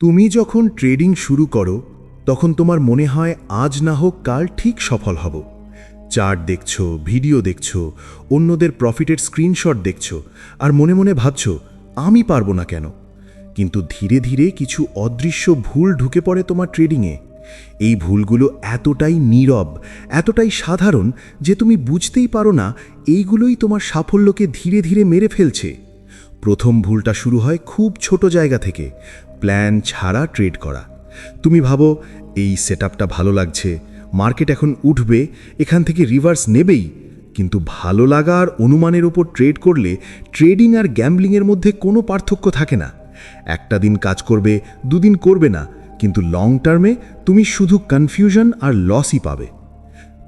তুমি যখন ট্রেডিং শুরু করো তখন তোমার মনে হয় আজ না হোক কাল ঠিক সফল হব। চার্ট দেখছো, ভিডিও দেখছো, অন্যদের প্রফিটের স্ক্রিনশট দেখছো, আর মনে মনে ভাবছো আমি পারবো না কেন। কিন্তু ধীরে ধীরে কিছু অদৃশ্য ভুল ঢুকে পড়ে তোমার ট্রেডিংয়ে। এই ভুলগুলো এতটাই নীরব, এতটাই সাধারণ যে তুমি বুঝতেই পারো না এইগুলোই তোমার সাফল্যকে ধীরে ধীরে মেরে ফেলছে। প্রথম ভুলটা শুরু হয় খুব ছোট জায়গা থেকে, প্ল্যান ছাড়া ট্রেড করা। তুমি ভাবো এই সেটআপটা ভালো লাগছে, মার্কেট এখন উঠবে, এখান থেকে রিভার্স নেবেই। কিন্তু ভালো লাগা আর অনুমানের ওপর ট্রেড করলে ট্রেডিং আর গ্যাম্বলিংয়ের মধ্যে কোনো পার্থক্য থাকে না। একটা দিন কাজ করবে, দুদিন করবে না, কিন্তু লং টার্মে তুমি শুধু কনফিউশন আর লসই পাবে।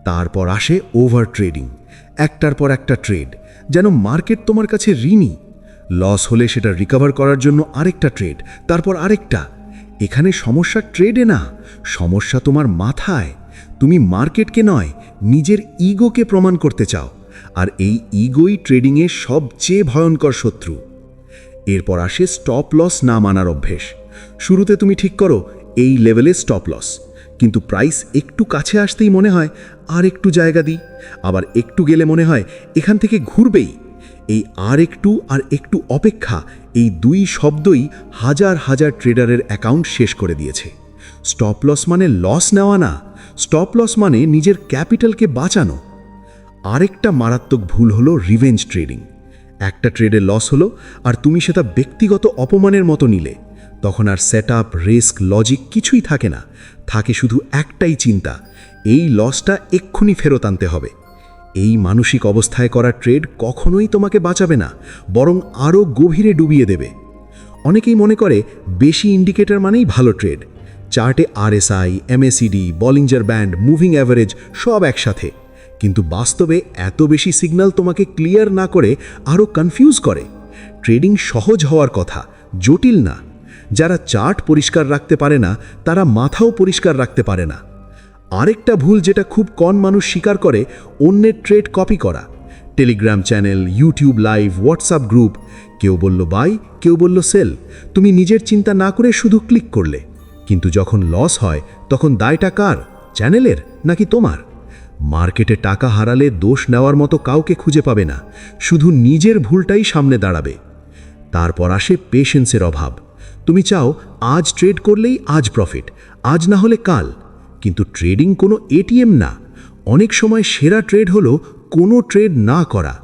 তারপর আসে ওভার ট্রেডিং, একটার পর একটা ট্রেড, যেন মার্কেট তোমার কাছে ঋণী। লস হলে সেটা রিকভার করার জন্য আরেকটা ট্রেড, তারপর আরেকটা। এখানে সমস্যা ট্রেডে না, সমস্যা তোমার মাথায়। তুমি মার্কেটকে নয়, নিজের ইগোকে প্রমাণ করতে চাও, আর এই ইগোই ট্রেডিংয়ের সবচেয়ে ভয়ঙ্কর শত্রু। এরপর আসে স্টপ লস না মানার অভ্যেস। শুরুতে তুমি ঠিক করো এই লেভেলে স্টপ লস, কিন্তু প্রাইস একটু কাছে আসতেই মনে হয় আর একটু জায়গা দিই, আবার একটু গেলে মনে হয় এখান থেকে ঘুরবেই। এই আর একটু অপেক্ষা, এই দুই শব্দই হাজার হাজার ট্রেডারের অ্যাকাউন্ট শেষ করে দিয়েছে। স্টপ লস মানে লস নেওয়া না, স্টপ লস মানে নিজের ক্যাপিটালকে বাঁচানো। আরেকটা মারাত্মক ভুল হলো রিভেঞ্জ ট্রেডিং। একটা ট্রেডে লস হলো আর তুমি সেটা ব্যক্তিগত অপমানের মতো নিলে। তখন আর সেটআপ, রিস্ক, লজিক কিছুই থাকে না, থাকে শুধু একটাই চিন্তা, এই লসটা এক্ষুনি ফেরত আনতে হবে। এই মানসিক অবস্থায় করা ট্রেড কখনোই তোমাকে বাঁচাবে না, বরং আরও গভীরে ডুবিয়ে দেবে। অনেকেই মনে করে বেশি ইন্ডিকেটর মানেই ভালো ট্রেড। চার্টে RSI, MACD, Bollinger band, moving average সব একসাথে। কিন্তু বাস্তবে এত বেশি সিগন্যাল তোমাকে ক্লিয়ার না করে আরও কনফিউজ করে। ট্রেডিং সহজ হওয়ার কথা, জটিল না। যারা চার্ট পরিষ্কার রাখতে পারে না তারা মাথাও পরিষ্কার রাখতে পারে না। আরেকটা ভুল যেটা খুব কম মানুষ স্বীকার করে, অন্যের ট্রেড কপি করা। Telegram channel, YouTube live, WhatsApp group, কেউ বলল বাই, কেউ বলল সেল, তুমি নিজের চিন্তা না করে শুধু ক্লিক করলে। কিন্তু যখন লস হয় তখন দায়টা কার? চ্যানেলের নাকি তোমার? মার্কেটে টাকা হারালে দোষ নেওয়ার মতো কাউকে খুঁজে পাবে না, শুধু নিজের ভুলটাই সামনে দাঁড়াবে। তারপর আসে পেশেন্সের অভাব। তুমি চাও আজ ট্রেড করলেই আজ প্রফিট, আজ না হলে কাল। কিন্তু ট্রেডিং কোনো এটিএম না। অনেক সময় সেরা ট্রেড হলো কোনো ট্রেড না করা।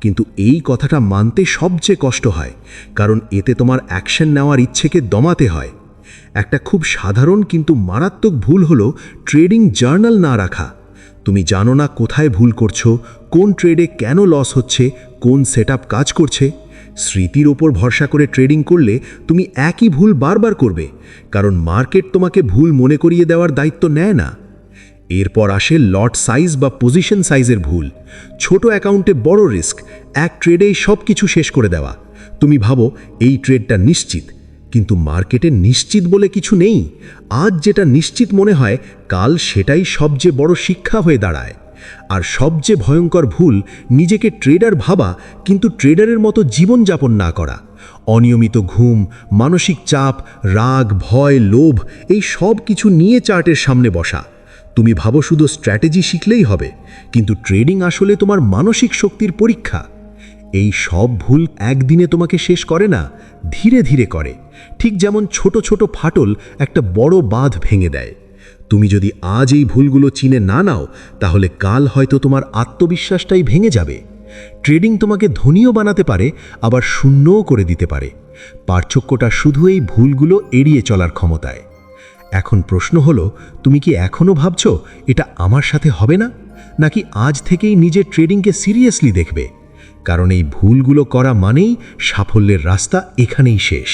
কিন্তু এই কথাটা মানতে সবচেয়ে কষ্ট হয়, কারণ এতে তোমার অ্যাকশন নেওয়ার ইচ্ছেকে দমাতে হয়। একটা খুব সাধারণ কিন্তু মারাত্মক ভুল হলো ট্রেডিং জার্নাল না রাখা। তুমি জানো না কোথায় ভুল করছো, কোন ট্রেডে কেন লস হচ্ছে, কোন সেটআপ কাজ করছে। স্মৃতির ওপর ভরসা করে ট্রেডিং করলে তুমি একই ভুল বারবার করবে, কারণ মার্কেট তোমাকে ভুল মনে করিয়ে দেওয়ার দায়িত্ব নেয় না। এরপর আসে লট সাইজ বা পজিশন সাইজের ভুল। ছোট অ্যাকাউন্টে বড় রিস্ক, এক ট্রেডেই সব কিছু শেষ করে দেওয়া। তুমি ভাবো এই ট্রেডটা নিশ্চিত, কিন্তু মার্কেটে নিশ্চিত বলে কিছু নেই। আজ যেটা নিশ্চিত মনে হয় কাল সেটাই সবচেয়ে বড় শিক্ষা হয়ে দাঁড়ায়। আর সবচেয়ে ভয়ঙ্কর ভুল নিজেকে ট্রেডার ভাবা, কিন্তু ট্রেডারের মতো জীবনযাপন না করা। অনিয়মিত ঘুম, মানসিক চাপ, রাগ, ভয়, লোভ, এই সব কিছু নিয়ে চার্টের সামনে বসা। তুমি ভাবো শুধু স্ট্র্যাটেজি শিখলেই হবে, কিন্তু ট্রেডিং আসলে তোমার মানসিক শক্তির পরীক্ষা। এই সব ভুল একদিনে তোমাকে শেষ করে না, ধীরে ধীরে করে। ঠিক যেমন ছোট ছোট ফাটল একটা বড় বাঁধ ভেঙে দেয়। তুমি যদি আজ এই ভুলগুলো চিনে না নাও, তাহলে কাল হয়তো তোমার আত্মবিশ্বাসটাই ভেঙে যাবে। ট্রেডিং তোমাকে ধনীও বানাতে পারে, আবার শূন্যও করে দিতে পারে। পার্থক্যটা শুধু এই ভুলগুলো এড়িয়ে চলার ক্ষমতায়। এখন প্রশ্ন হলো, তুমি কি এখনও ভাবছো এটা আমার সাথে হবে না, নাকি আজ থেকেই নিজের ট্রেডিংকে সিরিয়াসলি দেখবে? কারণ এই ভুলগুলো করা মানেই সাফল্যের রাস্তা এখানেই শেষ।